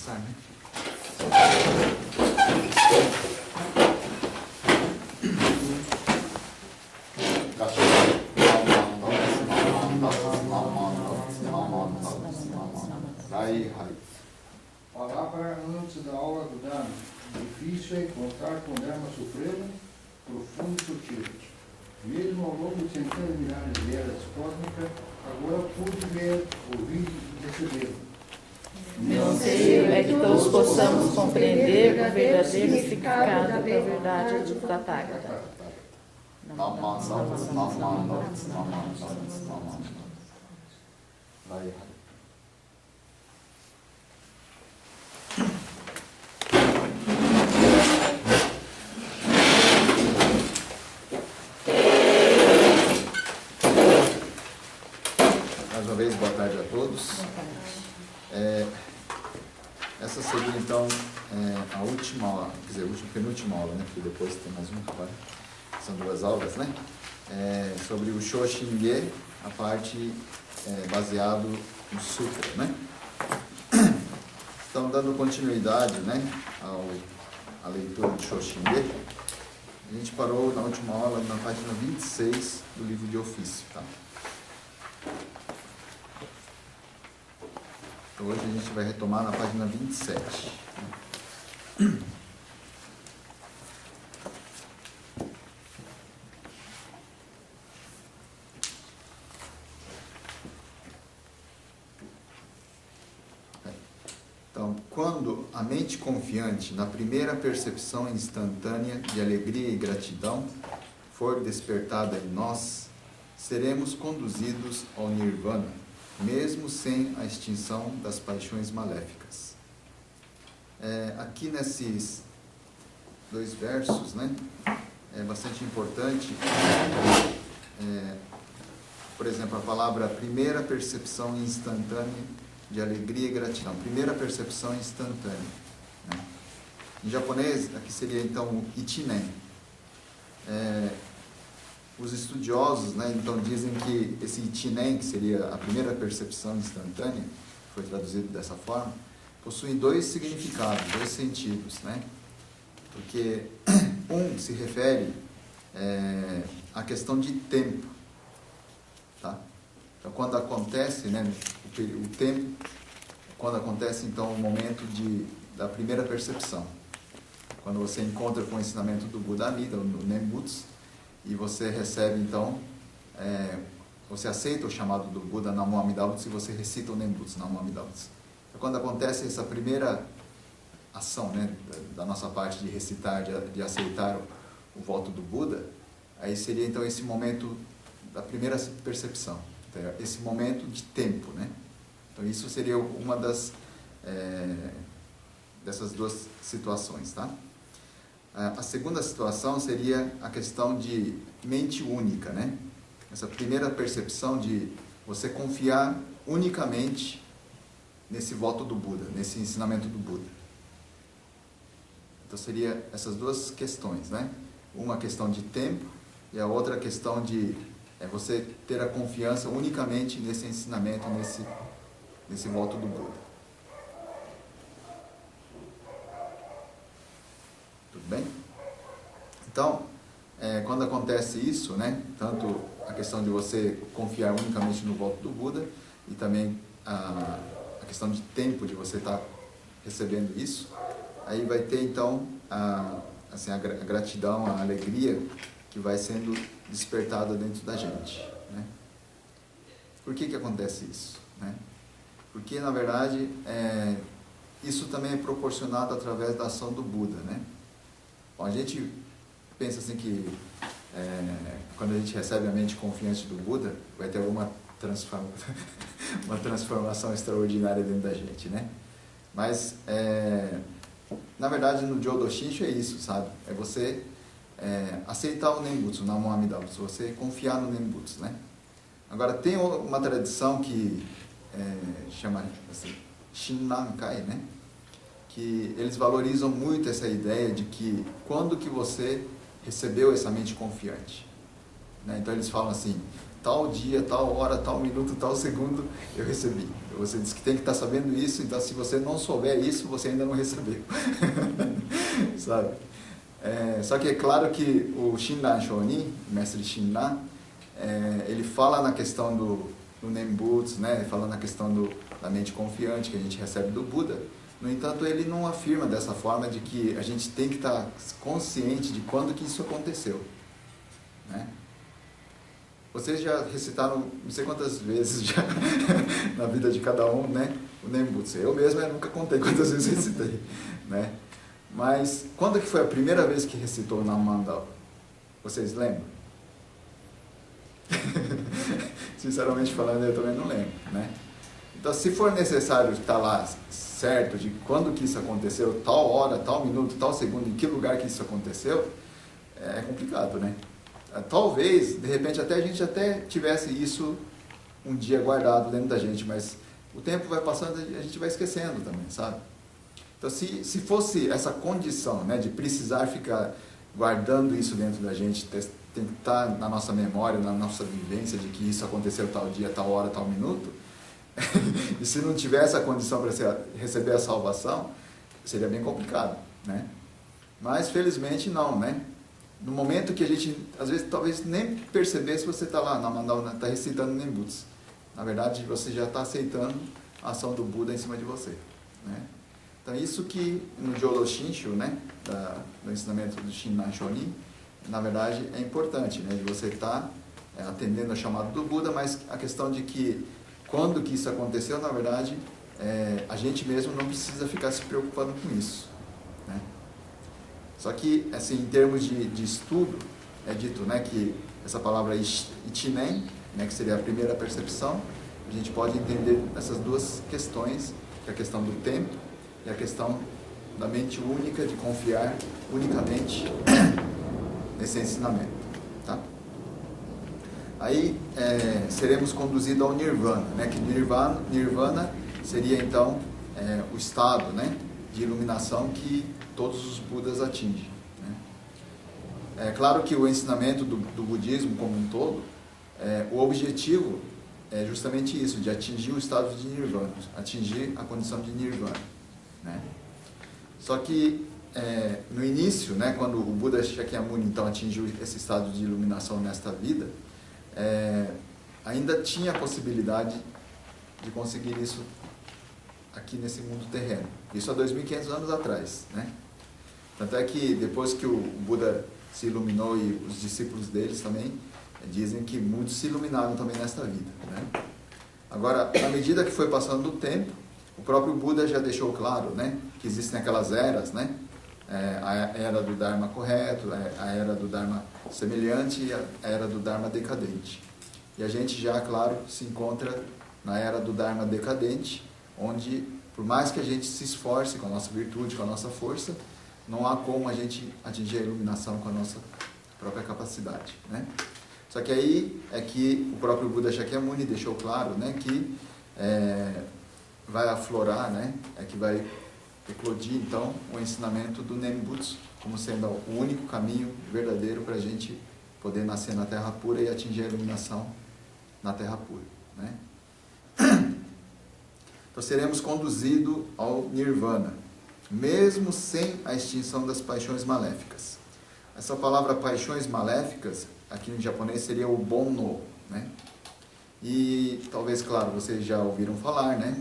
começar, né? Palavra antes da aula do Dharma. Difícil é encontrar com o Dharma Supremo, profundo e sutil. Mesmo ao longo de centenas de milhares de eras cósmicas, agora pude ver, ouvir e receber. Meu anseio é que todos possamos compreender o verdadeiro significado da verdade do Tathagata. Mais uma vez, boa tarde a todos. Essa seria então a última aula, quer dizer, a penúltima aula, né? Porque depois tem mais uma agora. São duas aulas, né? Sobre o Shoshin-ge, a parte baseado no Sutra, né? Então, dando continuidade, né, à leitura do Shoshin-ge, a gente parou na última aula na página 26 do livro de ofício, tá? Então, hoje a gente vai retomar na página 27. Então, quando a mente confiante na primeira percepção instantânea de alegria e gratidão for despertada em nós, seremos conduzidos ao Nirvana, mesmo sem a extinção das paixões maléficas. Aqui nesses dois versos, né, é bastante importante, por exemplo, a palavra primeira percepção instantânea de alegria e gratidão. Primeira percepção instantânea, né? Em japonês, aqui seria então o ichinen. Os estudiosos, né, então dizem que esse ichinen, que seria a primeira percepção instantânea, foi traduzido dessa forma, possui dois significados, dois sentidos, né? Porque um se refere à questão de tempo, tá? Então, quando acontece, né, o tempo, quando acontece então o momento da primeira percepção, quando você encontra com o ensinamento do Buda Amida, no Nembutsu, e você recebe então, você aceita o chamado do Buda Namo Amida Butsu e você recita o Nembutsu Namo Amida Butsu. Então, quando acontece essa primeira ação, né, da nossa parte de recitar, de aceitar o voto do Buda, aí seria então esse momento da primeira percepção, então, esse momento de tempo, né? Então isso seria uma dessas duas situações, tá? A segunda situação seria a questão de mente única, né? Essa primeira percepção de você confiar unicamente nesse voto do Buda, nesse ensinamento do Buda. Então seria essas duas questões, né? Uma questão de tempo e a outra questão de você ter a confiança unicamente nesse ensinamento, nesse voto do Buda. Tudo bem? Então, quando acontece isso, né, tanto a questão de você confiar unicamente no voto do Buda e também a questão de tempo de você estar recebendo isso, aí vai ter então a gratidão, a alegria que vai sendo despertada dentro da gente, né? Por que acontece isso, né? Porque, na verdade, isso também é proporcionado através da ação do Buda, né? Bom, a gente pensa assim que quando a gente recebe a mente confiante do Buda, vai ter alguma uma transformação extraordinária dentro da gente, né? Mas, na verdade, no Jodo Shinshu é isso, sabe? É você aceitar o Nembutsu, Namo Amida Butsu, você confiar no Nembutsu, né? Agora, tem uma tradição que chama assim, Shinrankai, né? Que eles valorizam muito essa ideia de que quando que você recebeu essa mente confiante, né? Então eles falam assim, tal dia, tal hora, tal minuto, tal segundo, eu recebi. Você disse que tem que estar sabendo isso, então se você não souber isso, você ainda não recebeu. Sabe? Só que é claro que o Shinran Shonin, o mestre Shinran, ele fala na questão do Nembutsu, né? Ele fala na questão da mente confiante que a gente recebe do Buda. No entanto, ele não afirma dessa forma de que a gente tem que estar consciente de quando que isso aconteceu, né? Vocês já recitaram não sei quantas vezes já na vida de cada um, né? O Nembutsu. Eu mesmo nunca contei quantas vezes recitei, né? Mas quando que foi a primeira vez que recitou o Namandal? Vocês lembram? Sinceramente falando, eu também não lembro, né? Então, se for necessário estar lá certo de quando que isso aconteceu, tal hora, tal minuto, tal segundo, em que lugar que isso aconteceu, é complicado, né? Talvez, de repente, a gente até tivesse isso um dia guardado dentro da gente, mas o tempo vai passando e a gente vai esquecendo também, sabe? Então, se fosse essa condição, né, de precisar ficar guardando isso dentro da gente, tem que estar na nossa memória, na nossa vivência de que isso aconteceu tal dia, tal hora, tal minuto, e se não tivesse a condição para receber a salvação, seria bem complicado, né? Mas, felizmente, não, né? No momento que a gente, às vezes, talvez nem perceber se você está lá, na Mandala, está recitando Nembutsu. Na verdade, você já está aceitando a ação do Buda em cima de você, né? Então, isso que no Jōdo Shinshu, né, do ensinamento do Shinran Shonin, na verdade, é importante, né, de você estar atendendo ao chamado do Buda, mas a questão de que, quando que isso aconteceu, na verdade, a gente mesmo não precisa ficar se preocupando com isso, né? Só que, assim, em termos de estudo, é dito, né, que essa palavra ichinen, né, que seria a primeira percepção, a gente pode entender essas duas questões, que é a questão do tempo e a questão da mente única, de confiar unicamente nesse ensinamento, tá? Aí seremos conduzidos ao Nirvana, né, que Nirvana seria então o estado, né, de iluminação que todos os Budas atingem, né? É claro que o ensinamento do budismo como um todo, o objetivo é justamente isso, de atingir o estado de Nirvana, atingir a condição de Nirvana, né? Só que no início, né, quando o Buda Shakyamuni então atingiu esse estado de iluminação nesta vida, ainda tinha a possibilidade de conseguir isso aqui nesse mundo terreno. Isso há 2.500 anos atrás, né? Tanto é que depois que o Buda se iluminou e os discípulos deles também dizem que muitos se iluminaram também nesta vida, né? Agora, à medida que foi passando o tempo, o próprio Buda já deixou claro, né, que existem aquelas eras, né? A era do Dharma correto, a era do Dharma semelhante e a era do Dharma decadente. E a gente já, claro, se encontra na era do Dharma decadente, onde, por mais que a gente se esforce com a nossa virtude, com a nossa força, não há como a gente atingir a iluminação com a nossa própria capacidade, né? Só que aí é que o próprio Buda Shakyamuni deixou claro, né, que vai aflorar, né, que vai eclodir então o ensinamento do Nembutsu como sendo o único caminho verdadeiro para a gente poder nascer na Terra pura e atingir a iluminação na Terra pura, né? Então seremos conduzidos ao Nirvana, mesmo sem a extinção das paixões maléficas. Essa palavra paixões maléficas, aqui em japonês, seria o Bonno, né? E talvez, claro, vocês já ouviram falar, né?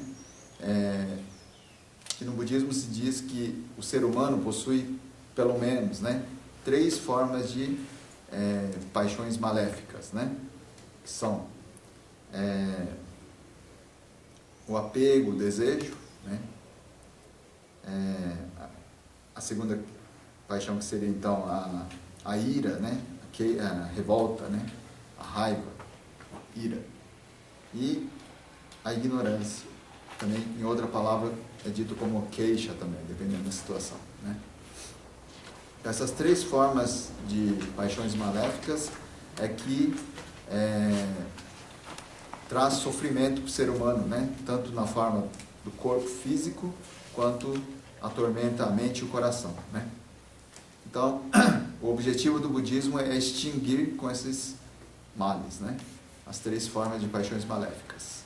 Que no budismo se diz que o ser humano possui, pelo menos, né, 3 formas de paixões maléficas, né? Que são o apego, o desejo, né? A segunda paixão que seria então a ira, né? A revolta, né? A raiva, ira. E a ignorância, também em outra palavra é dito como queixa também, dependendo da situação, né? Essas 3 formas de paixões maléficas é que traz sofrimento para o ser humano, né? Tanto na forma do corpo físico, quanto atormenta a mente e o coração, né? Então, o objetivo do budismo é extinguir com esses males, né? as 3 formas de paixões maléficas.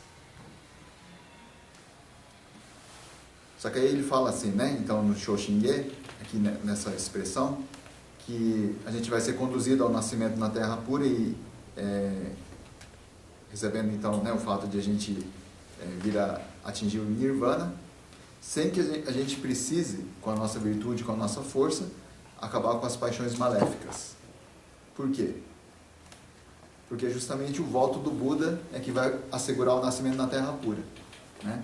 Só que aí ele fala assim, né? Então no Shoshinge, aqui nessa expressão, que a gente vai ser conduzido ao nascimento na terra pura e recebendo então, né, o fato de a gente vir a atingir o Nirvana, sem que a gente precise, com a nossa virtude, com a nossa força, acabar com as paixões maléficas. Por quê? Porque justamente o voto do Buda é que vai assegurar o nascimento na terra pura, né?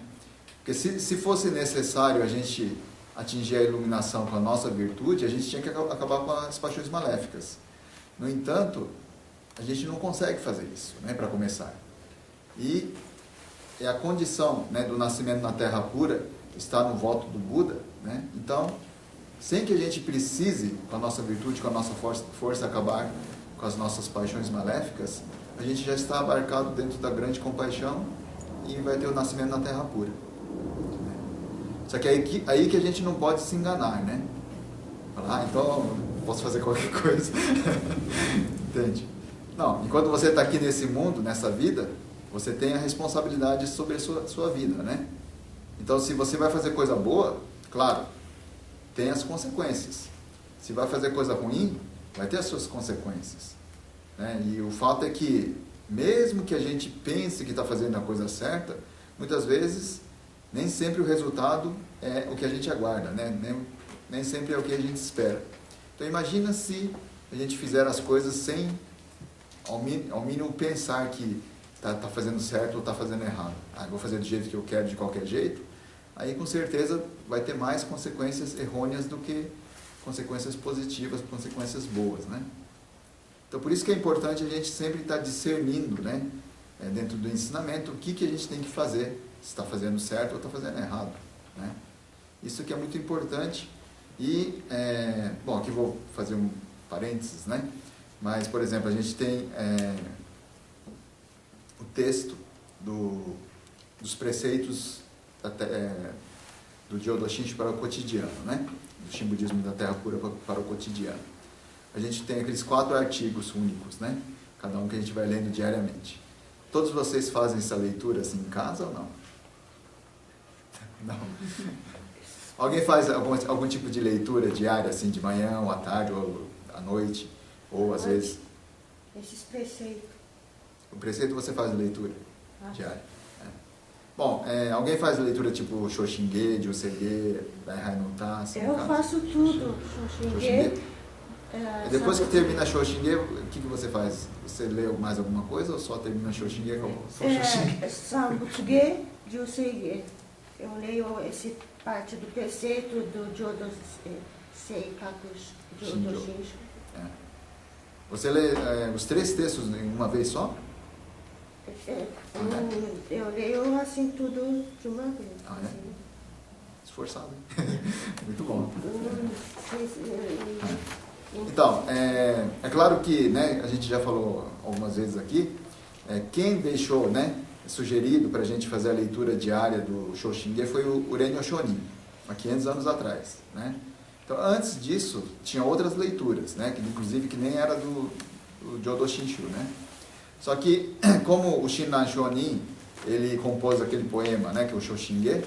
Porque se fosse necessário a gente atingir a iluminação com a nossa virtude, a gente tinha que acabar com as paixões maléficas. No entanto, a gente não consegue fazer isso, né, para começar. E é a condição, né, do nascimento na terra pura está no voto do Buda, né? Então, sem que a gente precise, com a nossa virtude, com a nossa força acabar com as nossas paixões maléficas, a gente já está abarcado dentro da grande compaixão e vai ter o nascimento na terra pura. Só que aí que a gente não pode se enganar, né? Falar, então posso fazer qualquer coisa. Entende? Não, enquanto você está aqui nesse mundo, nessa vida, você tem a responsabilidade sobre a sua vida, né? Então, se você vai fazer coisa boa, claro, tem as consequências. Se vai fazer coisa ruim, vai ter as suas consequências, né? E o fato é que, mesmo que a gente pense que está fazendo a coisa certa, muitas vezes, nem sempre o resultado é o que a gente aguarda, né? Nem sempre é o que a gente espera. Então, imagina se a gente fizer as coisas sem, ao mínimo, pensar que está fazendo certo ou está fazendo errado. Vou fazer do jeito que eu quero, de qualquer jeito. Aí, com certeza, vai ter mais consequências errôneas do que consequências positivas, consequências boas, né? Então, por isso que é importante a gente sempre estar discernindo, né, dentro do ensinamento, o que a gente tem que fazer, se está fazendo certo ou está fazendo errado, né? Isso que é muito importante. E, bom, aqui vou fazer um parênteses, né? Mas, por exemplo, a gente tem o texto dos preceitos do Jodo Shinshu para o cotidiano, né? Do Shin-budismo da Terra Pura para o cotidiano. A gente tem aqueles 4 artigos únicos, né? Cada um que a gente vai lendo diariamente. Todos vocês fazem essa leitura assim em casa ou não? Não. Alguém faz algum tipo de leitura diária, assim, de manhã, ou à tarde, ou à noite, ou às vezes? Esses preceitos. O preceito você faz leitura diária. Bom, alguém faz leitura tipo Shoshinge, Josege, Daihai no Ta? Assim, eu faço tudo. Shoshinge. Depois que termina Shoshinge, o que você faz? Você lê mais alguma coisa ou só termina Shoshinge e acabou? Sambutsuge, Josege. Eu leio essa parte do preceito do Jodo Seikaku Jodo Shinshu. Você lê os 3 textos em uma vez só? Eu leio assim tudo de uma vez. Assim. Esforçado. Muito bom. Então, é claro que, né, a gente já falou algumas vezes aqui, quem deixou, né, sugerido para a gente fazer a leitura diária do Shoshinge foi o Urenyo Shonin, há 500 anos atrás, né? Então, antes disso, tinha outras leituras, né, que inclusive que nem era do Jodo Shinshu, né? Só que, como o Shinran Shonin, ele compôs aquele poema, né, que é o Shoshinge,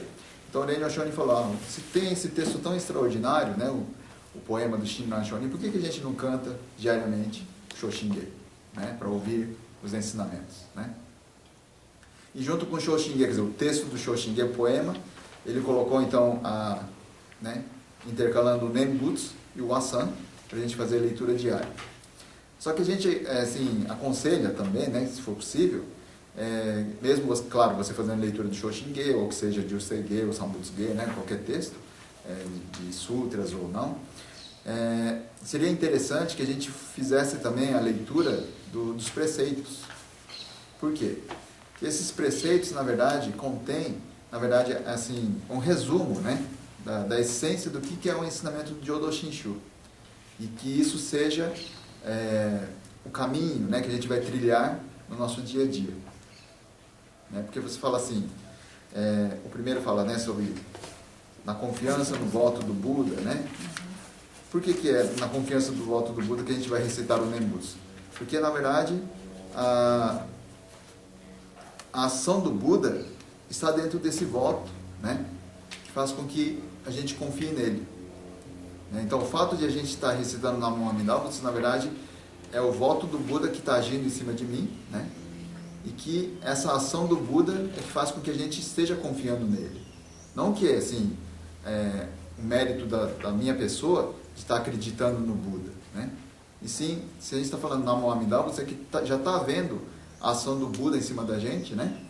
então o Urenyo Shonin falou, se tem esse texto tão extraordinário, né, o poema do Shinran Shonin, por que a gente não canta diariamente Shoshinge, né, para ouvir os ensinamentos, né? E junto com o Shoshinge, quer dizer, o texto do Shoshinge, o poema, ele colocou então, né, intercalando o Nembutsu e o Asan, para a gente fazer a leitura diária. Só que a gente, assim, aconselha também, né, se for possível, mesmo, claro, você fazendo leitura do Shoshinge, ou que seja de Josege ou Sambutsuge, né, qualquer texto, de sutras ou não, seria interessante que a gente fizesse também a leitura dos preceitos. Por quê? Porque esses preceitos, na verdade, contêm, assim, um resumo, né, da essência do que é o ensinamento do Jodo Shinshu. E que isso seja o caminho, né, que a gente vai trilhar no nosso dia a dia. Né? Porque você fala assim, o primeiro fala, né, sobre na confiança no voto do Buda, né? Por que é na confiança do voto do Buda que a gente vai recitar o Nembutsu? Porque, na verdade, a ação do Buda está dentro desse voto, né, que faz com que a gente confie nele. Então, o fato de a gente estar recitando Namo Amida Butsu, na verdade, é o voto do Buda que está agindo em cima de mim, né? E que essa ação do Buda é que faz com que a gente esteja confiando nele. Não que, assim, o mérito da minha pessoa de estar acreditando no Buda, né? E sim, se a gente está falando Namo Amida Butsu, é que já está havendo a ação do Buda em cima da gente, né?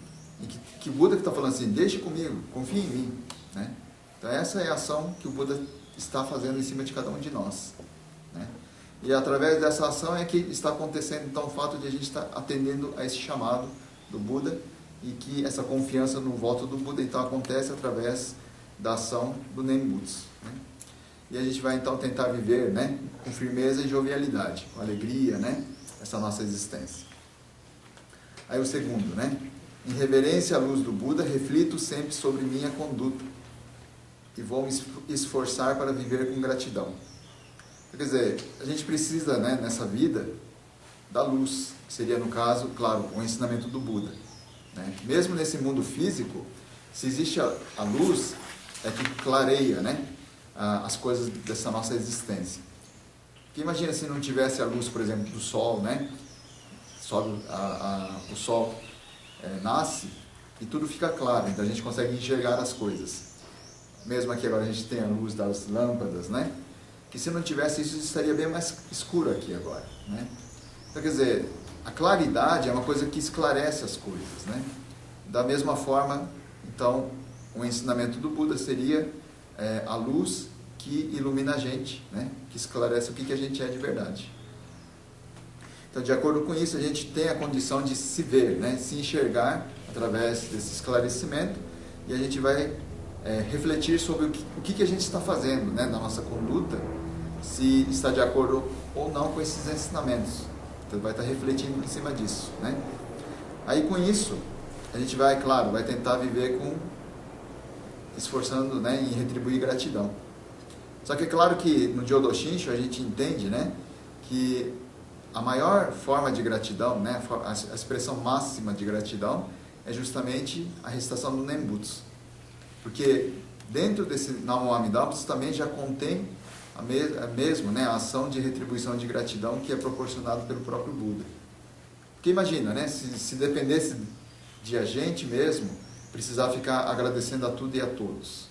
E que o Buda que está falando assim, deixe comigo, confie em mim, né? Então essa é a ação que o Buda está fazendo em cima de cada um de nós, né? E através dessa ação é que está acontecendo então o fato de a gente estar atendendo a esse chamado do Buda, e que essa confiança no voto do Buda então acontece através da ação do Nembutsu, né? E a gente vai então tentar viver, né, com firmeza e jovialidade, com alegria, né, essa nossa existência. Aí o segundo, né, em reverência à luz do Buda, reflito sempre sobre minha conduta e vou me esforçar para viver com gratidão. Quer dizer, a gente precisa, né, nessa vida, da luz, que seria, no caso, claro, o ensinamento do Buda, né? Mesmo nesse mundo físico, se existe a luz, é que clareia, né, as coisas dessa nossa existência. Porque imagina se não tivesse a luz, por exemplo, do Sol, né? O Sol nasce e tudo fica claro, então a gente consegue enxergar as coisas. Mesmo aqui agora a gente tem a luz das lâmpadas, né? Que se não tivesse isso, estaria bem mais escuro aqui agora, né? Então, quer dizer, a claridade é uma coisa que esclarece as coisas, né? Da mesma forma, então, o ensinamento do Buda seria a luz que ilumina a gente, né? Que esclarece o que a gente é de verdade. Então, de acordo com isso, a gente tem a condição de se ver, né? Se enxergar através desse esclarecimento, e a gente vai refletir sobre o que a gente está fazendo, né, na nossa conduta, se está de acordo ou não com esses ensinamentos. Então vai estar refletindo em cima disso, né? Aí com isso, a gente vai, claro, vai tentar viver esforçando, né, em retribuir gratidão. Só que é claro que no Jodo Shinshu a gente entende, né, que a maior forma de gratidão, né, a expressão máxima de gratidão é justamente a recitação do Nembutsu. Porque dentro desse Namo Amida Butsu também já contém a ação de retribuição de gratidão que é proporcionada pelo próprio Buda. Porque imagina, né, se dependesse de a gente mesmo, precisar ficar agradecendo a tudo e a todos.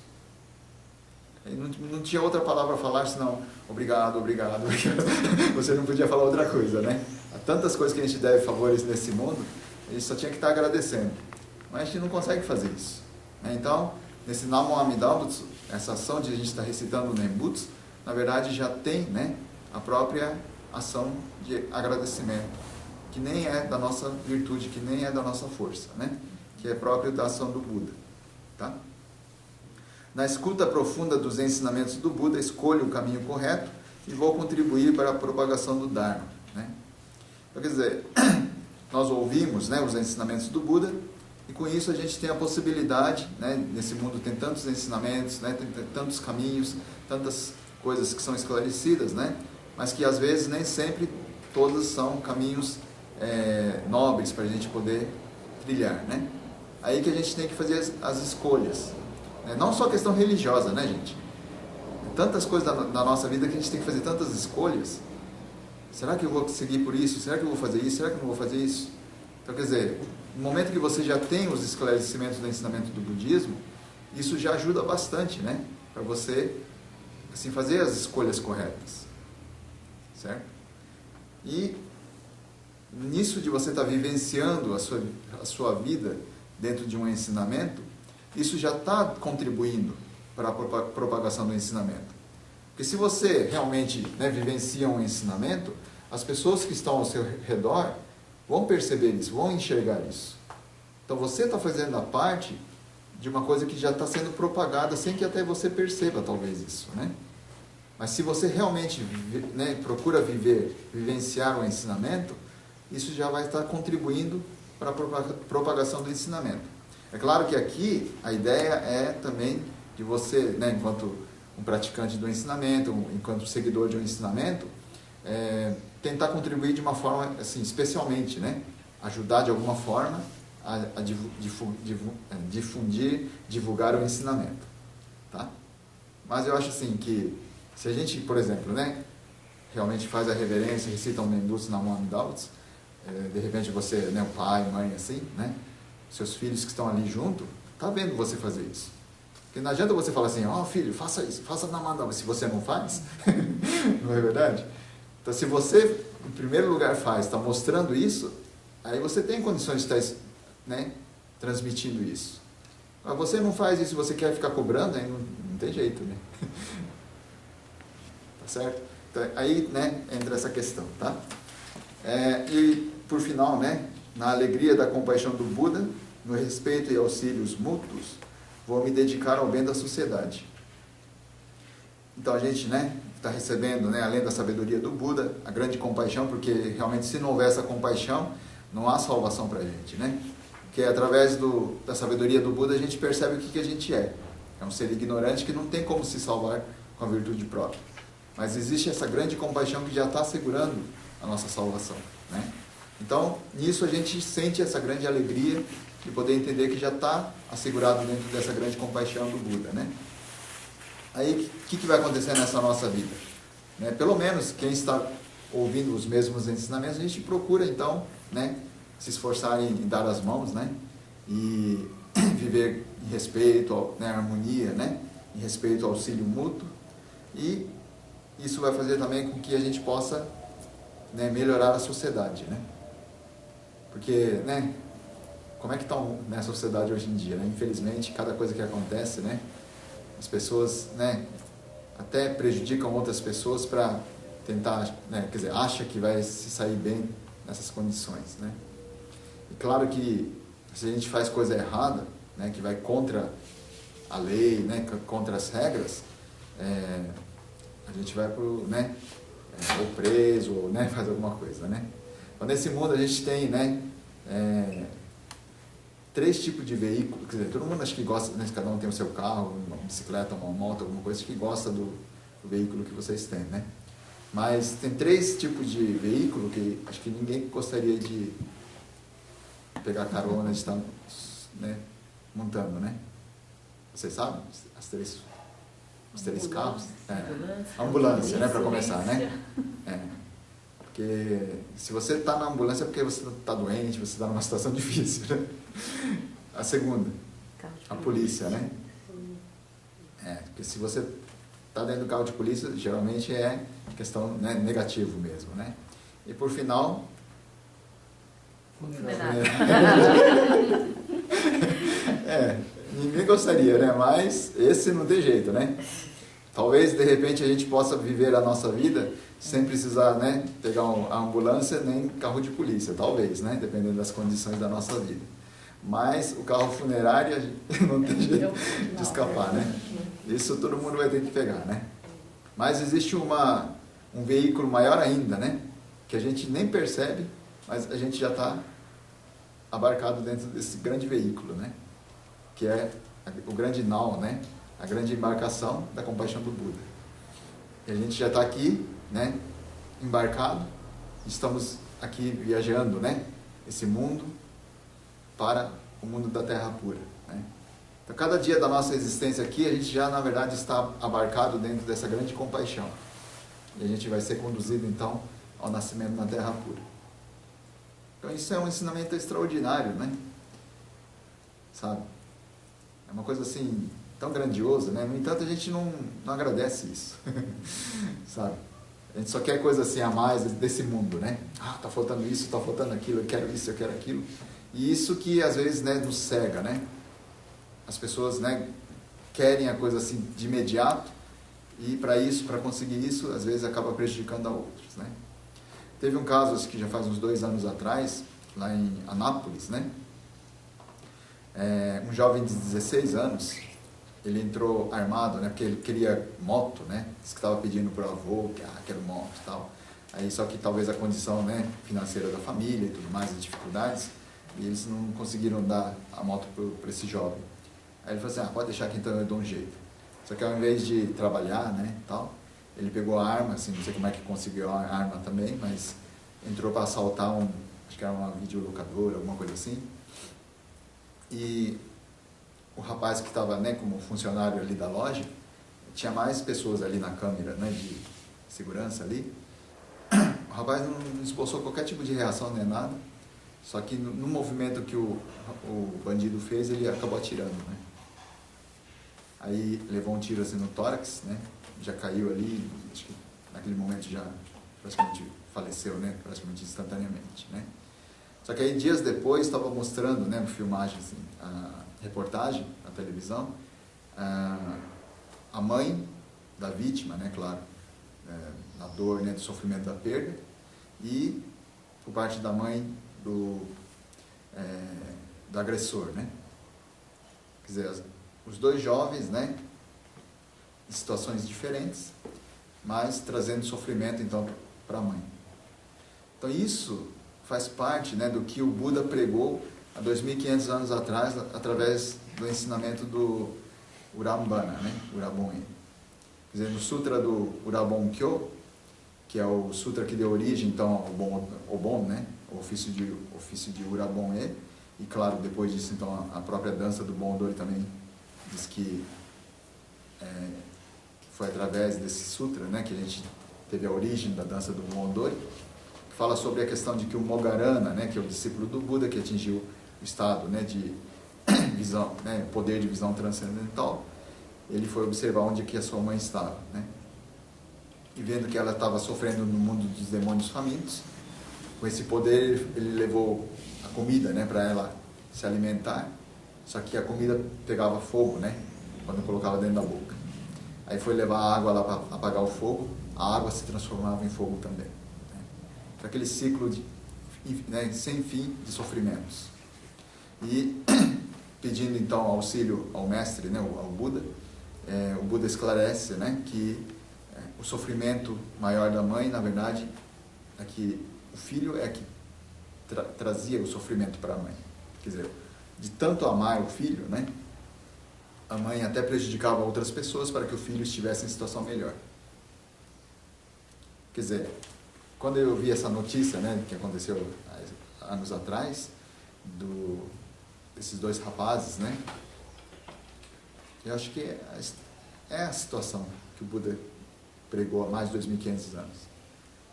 Não tinha outra palavra a falar senão obrigado, obrigado, obrigado. Você não podia falar outra coisa, né? Há tantas coisas que a gente deve favores nesse mundo, a gente só tinha que estar agradecendo. Mas a gente não consegue fazer isso, né? Então, nesse Namo Amida Butsu, essa ação de a gente estar recitando o Nembutsu, na verdade já tem, né, a própria ação de agradecimento, que nem é da nossa virtude, que nem é da nossa força, né? Que é próprio da ação do Buda, tá? Na escuta profunda dos ensinamentos do Buda, escolho o caminho correto e vou contribuir para a propagação do Dharma, né? Então, quer dizer, nós ouvimos, né, os ensinamentos do Buda, e com isso a gente tem a possibilidade, né, nesse mundo tem tantos ensinamentos, né, tem tantos caminhos, tantas coisas que são esclarecidas, né, mas que às vezes nem sempre todos são caminhos nobres para a gente poder trilhar, né? Aí que a gente tem que fazer as escolhas, né? Não só questão religiosa, né, gente? Tantas coisas da nossa vida que a gente tem que fazer tantas escolhas. Será que eu vou seguir por isso? Será que eu vou fazer isso? Será que eu não vou fazer isso? Então, quer dizer, no momento que você já tem os esclarecimentos do ensinamento do budismo, isso já ajuda bastante, né? Para você, assim, fazer as escolhas corretas, certo? E nisso de você estar vivenciando a sua vida dentro de um ensinamento, isso já está contribuindo para a propagação do ensinamento. Porque se você realmente, né, vivencia um ensinamento, as pessoas que estão ao seu redor vão perceber isso, vão enxergar isso. Então você está fazendo a parte de uma coisa que já está sendo propagada sem que até você perceba talvez isso, né? Mas se você realmente, né, procura vivenciar o ensinamento, isso já vai estar contribuindo para a propagação do ensinamento. É claro que aqui a ideia é também de você, né, enquanto um praticante do ensinamento, enquanto seguidor de um ensinamento, tentar contribuir de uma forma, assim, especialmente, né, ajudar de alguma forma a difundir, divulgar o ensinamento, tá? Mas eu acho assim que, se a gente, por exemplo, né, realmente faz a reverência, recita um Mendutsu na mão Amidautsu, de repente você, né, o pai, mãe, assim, né, seus filhos que estão ali junto, tá vendo você fazer isso. Porque não adianta você falar assim, ó, filho, faça isso, faça na mão, se você não faz, não é verdade? Então, se você, em primeiro lugar, está mostrando isso, aí você tem condições de estar, né, transmitindo isso. Mas você não faz isso, você quer ficar cobrando, aí não tem jeito, né? Tá certo? Então, aí, né, entra essa questão, tá? E, por final, né, na alegria da compaixão do Buda, no respeito e auxílios mútuos, vou me dedicar ao bem da sociedade. Então, a gente, né, está recebendo, né, além da sabedoria do Buda, a grande compaixão, porque realmente se não houver essa compaixão, não há salvação para a gente, né? Porque através da sabedoria do Buda a gente percebe o que a gente é. É um ser ignorante que não tem como se salvar com a virtude própria. Mas existe essa grande compaixão que já está assegurando a nossa salvação, né? Então, nisso a gente sente essa grande alegria de poder entender que já está assegurado dentro dessa grande compaixão do Buda, né? Aí, o que vai acontecer nessa nossa vida? Né? Pelo menos, quem está ouvindo os mesmos ensinamentos, a gente procura, então, né, se esforçar em dar as mãos, né, e viver em respeito, né, harmonia, né, em respeito ao auxílio mútuo, e isso vai fazer também com que a gente possa, né, melhorar a sociedade, né? Porque, né, como é que está a sociedade hoje em dia, né? Infelizmente, cada coisa que acontece, né, as pessoas, né, até prejudicam outras pessoas para tentar, né, quer dizer, acha que vai se sair bem nessas condições, né? E claro que se a gente faz coisa errada, né, que vai contra a lei, né, contra as regras, a gente vai pro, né, ou preso, ou, né, faz alguma coisa, né? Então, nesse mundo a gente tem, né, 3 tipos de veículo, quer dizer, todo mundo acho que gosta, né, cada um tem o seu carro, uma bicicleta, uma moto, alguma coisa, acho que gosta do veículo que vocês têm, né? Mas tem 3 tipos de veículo que acho que ninguém gostaria de pegar carona, de estar, né, montando, né? Vocês sabem? Os três carros? Ambulância, né, para começar, né? Porque se você está na ambulância é porque você está doente, você está numa situação difícil, né? A segunda, a polícia, né? Porque se você está dentro do carro de polícia, geralmente é questão, né, negativo mesmo, né? E por final, ninguém gostaria, né? Mas esse não tem jeito, né? Talvez de repente a gente possa viver a nossa vida sem precisar, né, pegar a ambulância nem carro de polícia, talvez, né? Dependendo das condições da nossa vida. Mas o carro funerário não tem jeito de escapar, né? Isso todo mundo vai ter que pegar, né? Mas existe um veículo maior ainda, né? Que a gente nem percebe, mas a gente já está abarcado dentro desse grande veículo, né? Que é o grande nau, né? A grande embarcação da compaixão do Buda. E a gente já está aqui, né? Embarcado, estamos aqui viajando, né? Esse mundo para o mundo da Terra pura, né? Então, cada dia da nossa existência aqui, a gente já, na verdade, está abarcado dentro dessa grande compaixão. E a gente vai ser conduzido, então, ao nascimento na Terra pura. Então, isso é um ensinamento extraordinário, né? Sabe? É uma coisa, assim, tão grandiosa, né? No entanto, a gente não agradece isso, sabe? A gente só quer coisa assim a mais desse mundo, né? Tá faltando isso, tá faltando aquilo, eu quero isso, eu quero aquilo. E isso que, às vezes, né, nos cega, né? As pessoas, né, querem a coisa assim de imediato e para conseguir isso, às vezes acaba prejudicando a outros, né? Teve um caso que já faz uns 2 anos atrás, lá em Anápolis, né? Um jovem de 16 anos, ele entrou armado, né? Porque ele queria moto, né? Disse que estava pedindo para o avô, que quero moto e tal. Aí, só que talvez a condição, né, financeira da família e tudo mais, as dificuldades, e eles não conseguiram dar a moto para esse jovem. Aí ele falou assim, pode deixar que então eu dou um jeito. Só que ao invés de trabalhar, né, tal, ele pegou a arma, assim, não sei como é que conseguiu a arma também, mas entrou para assaltar acho que era uma videolocadora, alguma coisa assim. E o rapaz que estava, né, como funcionário ali da loja, tinha mais pessoas ali na câmera, né, de segurança ali. O rapaz não esboçou qualquer tipo de reação nem nada, só que no movimento que o bandido fez, ele acabou atirando, né. Aí levou um tiro assim no tórax, né, já caiu ali, acho que naquele momento já praticamente faleceu, né, praticamente instantaneamente, né. Só que aí dias depois estava mostrando, né, filmagem, assim, a reportagem na televisão, a mãe da vítima, né, claro, na dor, né, do sofrimento da perda, e por parte da mãe do agressor, né. Quer dizer, os dois jovens, né, em situações diferentes, mas trazendo sofrimento, então, para a mãe. Então isso faz parte, né, do que o Buda pregou há 2.500 anos atrás, através do ensinamento do Urambana, né, Urabon. Quer dizer, no Sutra do Urabon Kyo, que é o sutra que deu origem, então, ao Obon, né, o ofício de Urabon E, e claro, depois disso, então, a própria dança do Bon Odori também diz que foi através desse sutra, né, que a gente teve a origem da dança do Bon Odori, que fala sobre a questão de que o Mogarana, né, que é o discípulo do Buda, que atingiu o estado, né, de visão, né, poder de visão transcendental, ele foi observar onde que a sua mãe estava, né, e vendo que ela estava sofrendo no mundo dos demônios famintos, com esse poder ele levou a comida, né, para ela se alimentar, só que a comida pegava fogo, né, quando colocava dentro da boca. Aí foi levar a água lá para apagar o fogo, a água se transformava em fogo também. Né? Então, aquele ciclo né, sem fim de sofrimentos. E pedindo então auxílio ao mestre, né, ao Buda, o Buda esclarece, né, que o sofrimento maior da mãe, na verdade, é que o filho é que trazia o sofrimento para a mãe. Quer dizer, de tanto amar o filho, né, a mãe até prejudicava outras pessoas para que o filho estivesse em situação melhor. Quer dizer, quando eu vi essa notícia, né, que aconteceu há anos atrás, desses dois rapazes, né, eu acho que é a situação que o Buda pregou há mais de 2.500 anos.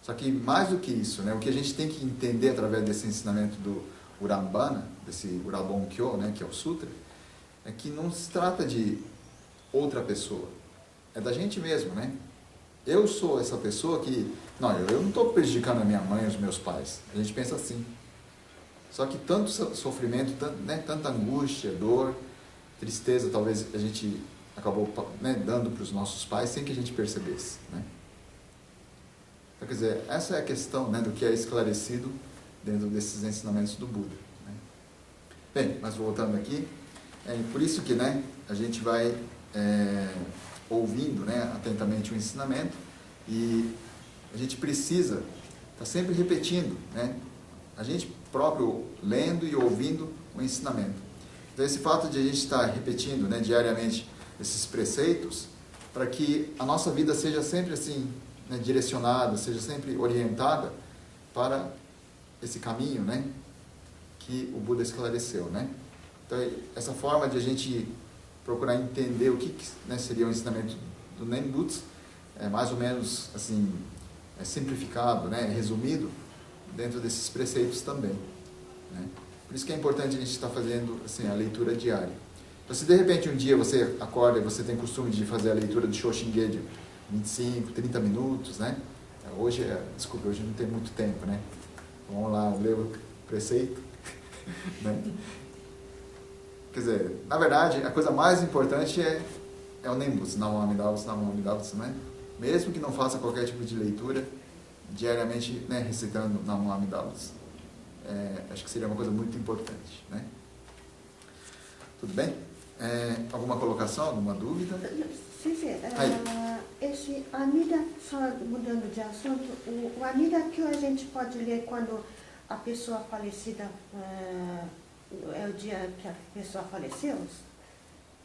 Só que mais do que isso, né, o que a gente tem que entender através desse ensinamento do Urambana, desse Urabon Kyo, né, que é o Sutra, é que não se trata de outra pessoa, é da gente mesmo, né? Eu sou essa pessoa que, não, eu não estou prejudicando a minha mãe e os meus pais, a gente pensa assim. Só que tanto sofrimento, tanta angústia, dor, tristeza, talvez a gente acabou, né, dando para os nossos pais sem que a gente percebesse, né? Então, quer dizer, essa é a questão, né, do que é esclarecido dentro desses ensinamentos do Buda, né? Bem, mas voltando aqui, por isso que, né, a gente vai ouvindo, né, atentamente o ensinamento, e a gente precisa estar sempre repetindo, né, a gente próprio lendo e ouvindo o ensinamento. Então esse fato de a gente estar repetindo, né, diariamente esses preceitos, para que a nossa vida seja sempre assim, né, direcionada, seja sempre orientada para esse caminho, né, que o Buda esclareceu, né? Então, essa forma de a gente procurar entender o que né, seria o ensinamento do Nenbutsu, é mais ou menos assim, simplificado, né, resumido, dentro desses preceitos também, né? Por isso que é importante a gente estar fazendo assim, a leitura diária. Então, se de repente um dia você acorda e você tem costume de fazer a leitura do Shoshingeji 25, 30 minutos, né? Hoje não tem muito tempo, né? Vamos lá, ler o preceito, né? Quer dizer, na verdade, a coisa mais importante é o Nenbutsu, Namo Amidabutsu, né? Mesmo que não faça qualquer tipo de leitura, diariamente, né, recitando Namo Amidabutsu, acho que seria uma coisa muito importante, né? Tudo bem? Alguma colocação, alguma dúvida? Sim, esse Amida, só mudando de assunto, o Amida que a gente pode ler quando a pessoa falecida, é o dia que a pessoa faleceu?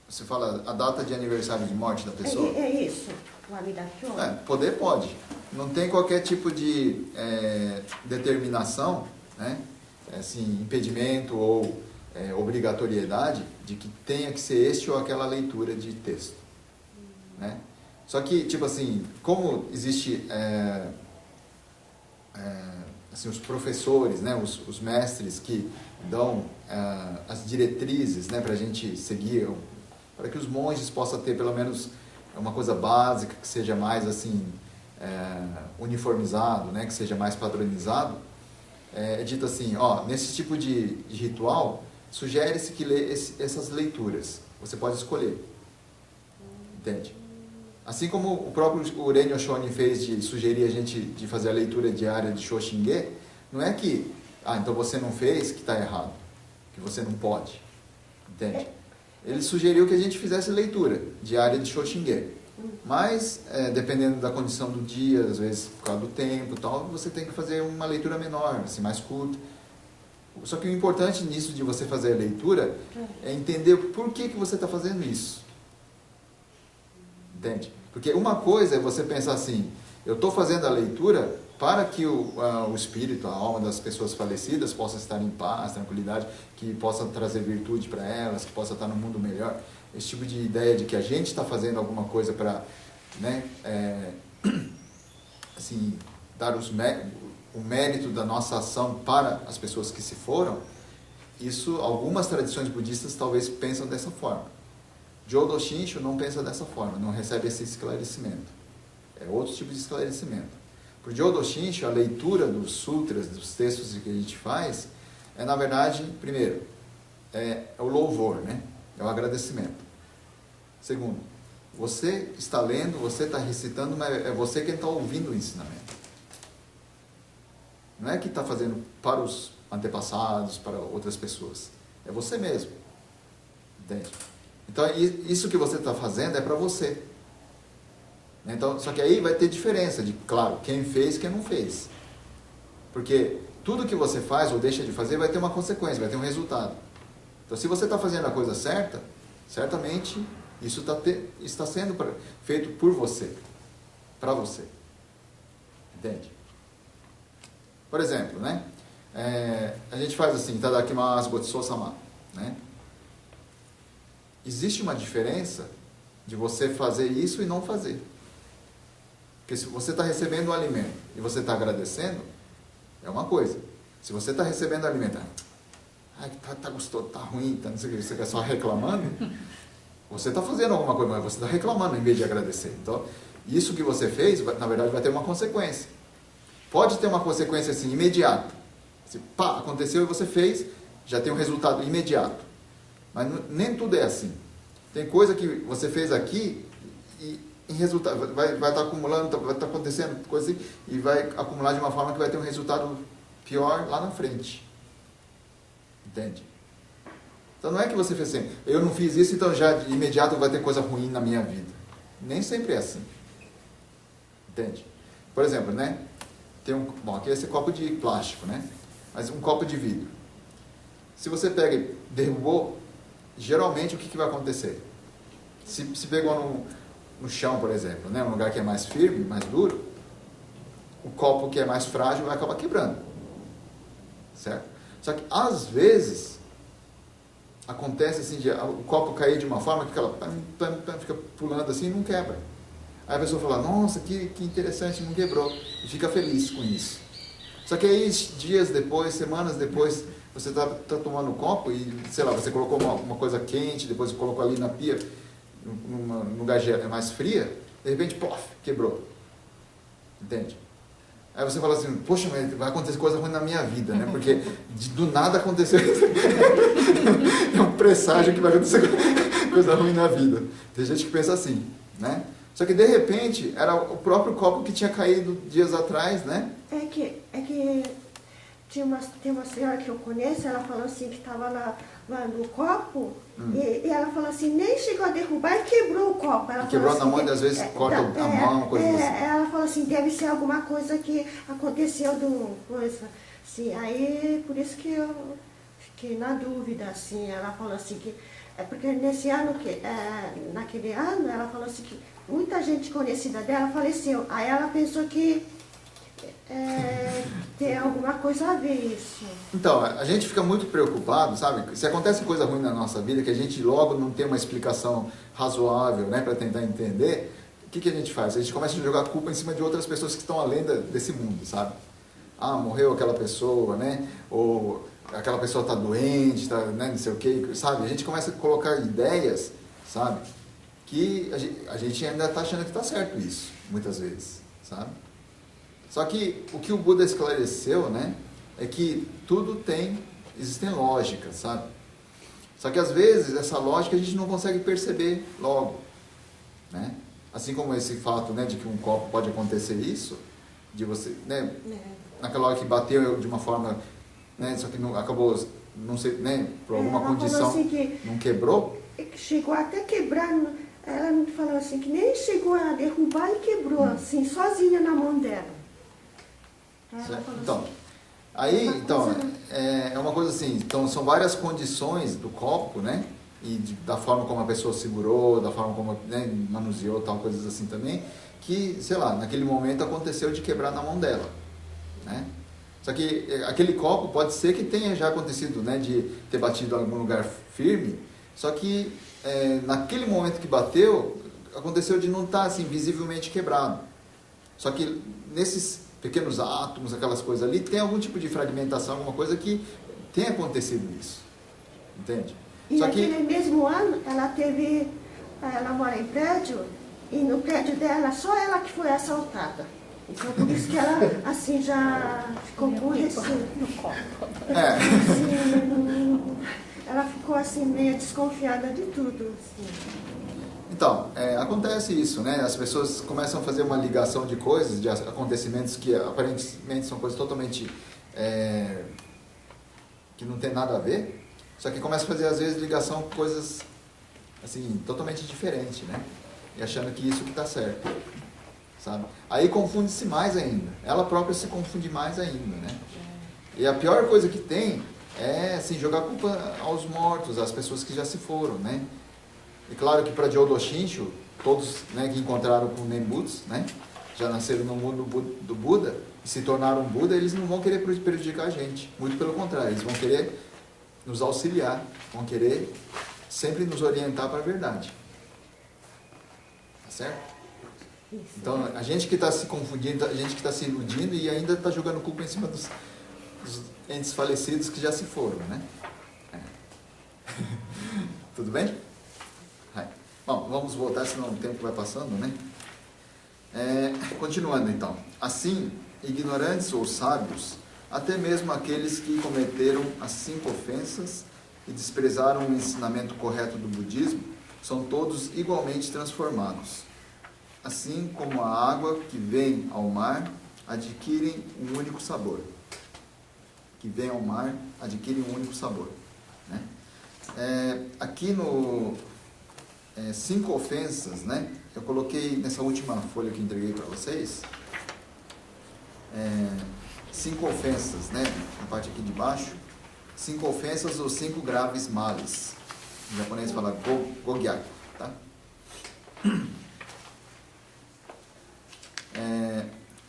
Você fala a data de aniversário de morte da pessoa? É isso, o Amida Kyo. Poder pode. Não tem qualquer tipo de determinação, né? Assim, impedimento ou obrigatoriedade de que tenha que ser este ou aquela leitura de texto, né? Só que, tipo assim, como existe assim, os professores, né, os mestres que dão as diretrizes, né, para a gente seguir, para que os monges possam ter pelo menos uma coisa básica, que seja mais assim, uniformizado, né, que seja mais padronizado, é dito assim, ó, nesse tipo de ritual, sugere-se que lê essas leituras. Você pode escolher. Entende? Assim como o próprio Urenyo Shonin fez de sugerir a gente de fazer a leitura diária de Shoshinge, não é que, então você não fez, que está errado, que você não pode. Entende? Ele sugeriu que a gente fizesse leitura diária de Shoshinge. Mas, dependendo da condição do dia, às vezes por causa do tempo e tal, você tem que fazer uma leitura menor, assim, mais curta. Só que o importante nisso de você fazer a leitura é entender por que você está fazendo isso. Entende? Porque uma coisa é você pensar assim, eu estou fazendo a leitura para que o espírito, a alma das pessoas falecidas possa estar em paz, tranquilidade, que possa trazer virtude para elas, que possa estar num mundo melhor. Esse tipo de ideia de que a gente está fazendo alguma coisa para, né, assim, dar o mérito da nossa ação para as pessoas que se foram, isso, algumas tradições budistas talvez pensam dessa forma. Jodo Shinshu não pensa dessa forma, não recebe esse esclarecimento. É outro tipo de esclarecimento. Para o Jodo Shinshu, a leitura dos sutras, dos textos que a gente faz, na verdade, primeiro, é o louvor, né? É o agradecimento. Segundo, você está lendo, você está recitando, mas é você quem está ouvindo o ensinamento. Não é que está fazendo para os antepassados, para outras pessoas. É você mesmo. Entende? Então, isso que você está fazendo é para você. Então, só que aí vai ter diferença de, claro, quem fez e quem não fez. Porque tudo que você faz ou deixa de fazer vai ter uma consequência, vai ter um resultado. Então, se você está fazendo a coisa certa, certamente isso está sendo feito por você, para você. Entende? Por exemplo, né? A gente faz assim, Tadakimasu Gotsou-sama, né? Existe uma diferença de você fazer isso e não fazer. Porque se você está recebendo o alimento e você está agradecendo, é uma coisa. Se você está recebendo o alimento, tá gostoso, tá ruim, tá não sei o que, você está só reclamando, você está fazendo alguma coisa, mas você está reclamando em vez de agradecer. Então, isso que você fez, na verdade, vai ter uma consequência. Pode ter uma consequência assim, imediata. Assim, pá, aconteceu e você fez, já tem um resultado imediato. Mas nem tudo é assim. Tem coisa que você fez aqui e em resultado, vai estar acumulando, vai estar acontecendo coisa assim, e vai acumular de uma forma que vai ter um resultado pior lá na frente. Entende? Então não é que você fez assim, eu não fiz isso, então já de imediato vai ter coisa ruim na minha vida. Nem sempre é assim. Entende? Por exemplo, né? Bom, aqui é esse copo de plástico, né? Mas um copo de vidro. Se você pega e derrubou, geralmente o que vai acontecer? Se pegou no chão, por exemplo, né? Um lugar que é mais firme, mais duro, o copo que é mais frágil vai acabar quebrando. Certo? Só que às vezes acontece assim, o copo cair de uma forma que ela fica pulando assim e não quebra. Aí a pessoa fala, nossa, que interessante, não quebrou. E fica feliz com isso. Só que aí, dias depois, semanas depois, você está tomando um copo e, sei lá, você colocou uma coisa quente, depois colocou ali na pia, num lugar mais fria, de repente, pof, quebrou. Entende? Aí você fala assim, poxa, mas vai acontecer coisa ruim na minha vida, né? Porque do nada aconteceu isso. É um presságio que vai acontecer coisa ruim na vida. Tem gente que pensa assim, né? Só que de repente era o próprio copo que tinha caído dias atrás, né? É que tem uma senhora que eu conheço, ela falou assim que estava lá no copo e ela falou assim, nem chegou a derrubar e quebrou o copo. Ela quebrou assim, na mão e às vezes corta a mão, coisa assim. Ela falou assim, deve ser alguma coisa que aconteceu coisa. Assim, aí por isso que eu fiquei na dúvida, assim, ela falou assim que porque nesse ano, naquele ano, ela falou assim que muita gente conhecida dela faleceu. Aí ela pensou que tem alguma coisa a ver isso. Então, a gente fica muito preocupado, sabe? Se acontece coisa ruim na nossa vida, que a gente logo não tem uma explicação razoável, né, para tentar entender, o que a gente faz? A gente começa a jogar culpa em cima de outras pessoas que estão além desse mundo, sabe? Ah, morreu aquela pessoa, né? Ou aquela pessoa está doente, tá, né? Não sei o quê, sabe? A gente começa a colocar ideias, sabe? Que a gente ainda está achando que está certo isso, muitas vezes, sabe? Só que o que o Buda esclareceu, né, é que tudo existem lógicas, sabe? Só que às vezes essa lógica a gente não consegue perceber logo, né? Assim como esse fato, né, de que um copo pode acontecer isso, de você, né, naquela hora que bateu de uma forma, né, só que não acabou, não sei, né, por alguma condição, assim não quebrou. Chegou até quebrar, ela me falou assim, que nem chegou a derrubar e quebrou, assim, sozinha na mão dela. Então, aí, é uma coisa assim, então são várias condições do copo, né, e da forma como a pessoa segurou, da forma como, né, manuseou, tal, coisas assim também, que, sei lá, naquele momento aconteceu de quebrar na mão dela, né. Só que aquele copo pode ser que tenha já acontecido, né, de ter batido em algum lugar firme, só que naquele momento que bateu, aconteceu de não estar assim, visivelmente quebrado. Só que nesses pequenos átomos, aquelas coisas ali, tem algum tipo de fragmentação, alguma coisa que tem acontecido isso. Entende? E Só naquele mesmo ano, ela mora em prédio, e no prédio dela, só ela que foi assaltada. Então, por isso que ela, assim, já ficou com receio. Assim, ela ficou, assim, meio desconfiada de tudo, assim. Então, acontece isso, né? As pessoas começam a fazer uma ligação de coisas, de acontecimentos que aparentemente são coisas totalmente que não tem nada a ver, só que começa a fazer às vezes ligação com coisas assim totalmente diferentes, né? E achando que isso que está certo, sabe? Aí confunde-se mais ainda. Ela própria se confunde mais ainda, né? E a pior coisa que tem é assim jogar culpa aos mortos, às pessoas que já se foram, né? E claro que para Jodo Shinshu, todos, né, que encontraram com Nembutsu, né, já nasceram no mundo do Buda e se tornaram Buda, eles não vão querer prejudicar a gente. Muito pelo contrário, eles vão querer nos auxiliar, vão querer sempre nos orientar para a verdade. Tá certo? Então, a gente que está se confundindo, a gente que está se iludindo e ainda está jogando culpa em cima dos entes falecidos que já se foram, né? Tudo bem? Bom, vamos voltar, senão o tempo vai passando, né? Continuando então. Assim, ignorantes ou sábios, até mesmo aqueles que cometeram as 5 ofensas e desprezaram o ensinamento correto do budismo, são todos igualmente transformados. Assim como a água que vem ao mar adquire um único sabor. Que vem ao mar adquire um único sabor, né? Aqui no 5 ofensas, né? Eu coloquei nessa última folha que entreguei para vocês 5 ofensas, né? Na parte aqui de baixo, 5 ofensas ou 5 graves males. Em japonês fala gogyaku, tá?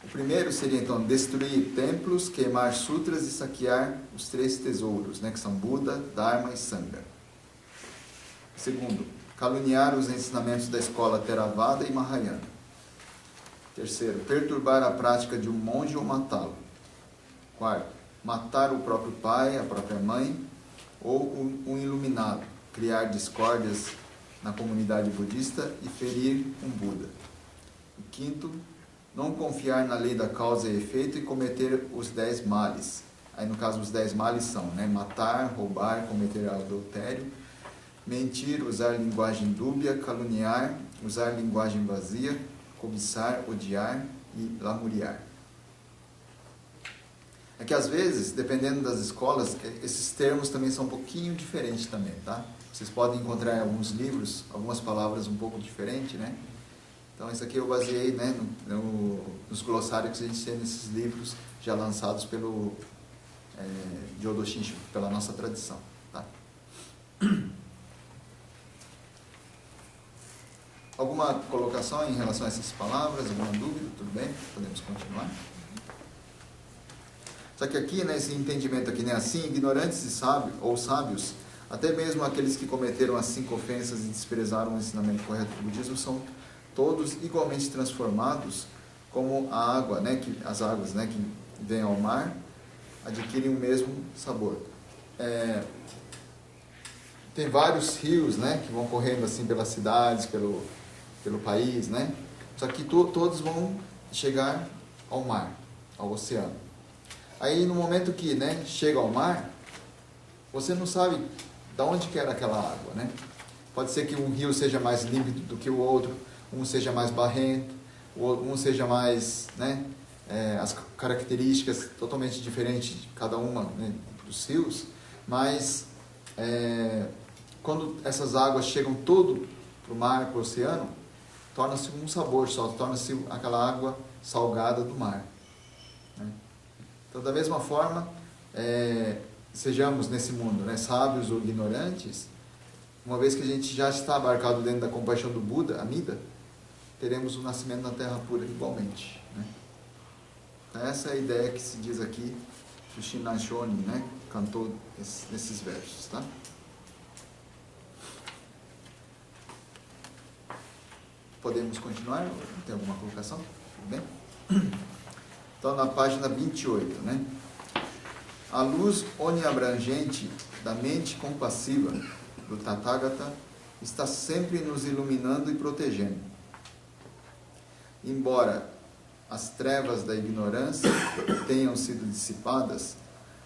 O primeiro seria então destruir templos, queimar sutras e saquear os 3 tesouros, né? Que são Buda, Dharma e Sangha. Segundo, caluniar os ensinamentos da escola Theravada e Mahayana. Terceiro, perturbar a prática de um monge ou matá-lo. Quarto, matar o próprio pai, a própria mãe ou um iluminado, criar discórdias na comunidade budista e ferir um Buda. E quinto, não confiar na lei da causa e efeito e cometer os 10 males. Aí no caso os 10 males são, né, matar, roubar, cometer adultério, mentir, usar linguagem dúbia, caluniar, usar linguagem vazia, cobiçar, odiar e lamuriar. É que às vezes, dependendo das escolas, esses termos também são um pouquinho diferentes também, tá? Vocês podem encontrar em alguns livros, algumas palavras um pouco diferentes, né? Então, isso aqui eu baseei, né, nos glossários que a gente tem nesses livros já lançados pelo Jodo Shinshu, pela nossa tradição, tá? Alguma colocação em relação a essas palavras? Alguma dúvida? Tudo bem? Podemos continuar? Só que aqui, né, esse entendimento aqui, né, assim, ignorantes e sábios, ou sábios, até mesmo aqueles que cometeram as 5 ofensas e desprezaram o ensinamento correto do budismo, são todos igualmente transformados como a água, né, as águas, né, que vêm ao mar, adquirem o mesmo sabor. Tem vários rios, né, que vão correndo assim pelas cidades, pelo país, né? Só que todos vão chegar ao mar, ao oceano. Aí no momento que, né, chega ao mar, você não sabe de onde que era aquela água, né? Pode ser que um rio seja mais límpido do que o outro, um seja mais barrento, um seja mais, né, as características totalmente diferentes de cada uma, né, dos rios, mas quando essas águas chegam todo para o mar, para o oceano, torna-se um sabor só, torna-se aquela água salgada do mar, né? Então, da mesma forma, sejamos nesse mundo, né, sábios ou ignorantes, uma vez que a gente já está abarcado dentro da compaixão do Buda, Amida, teremos o nascimento na terra pura igualmente, né? Então, essa é a ideia que se diz aqui, que o Shinran Shonin, né, cantou nesses versos, tá? Podemos continuar? Tem alguma colocação? Tudo bem? Então, na página 28, né? A luz oniabrangente da mente compassiva do Tathagata está sempre nos iluminando e protegendo. Embora as trevas da ignorância tenham sido dissipadas,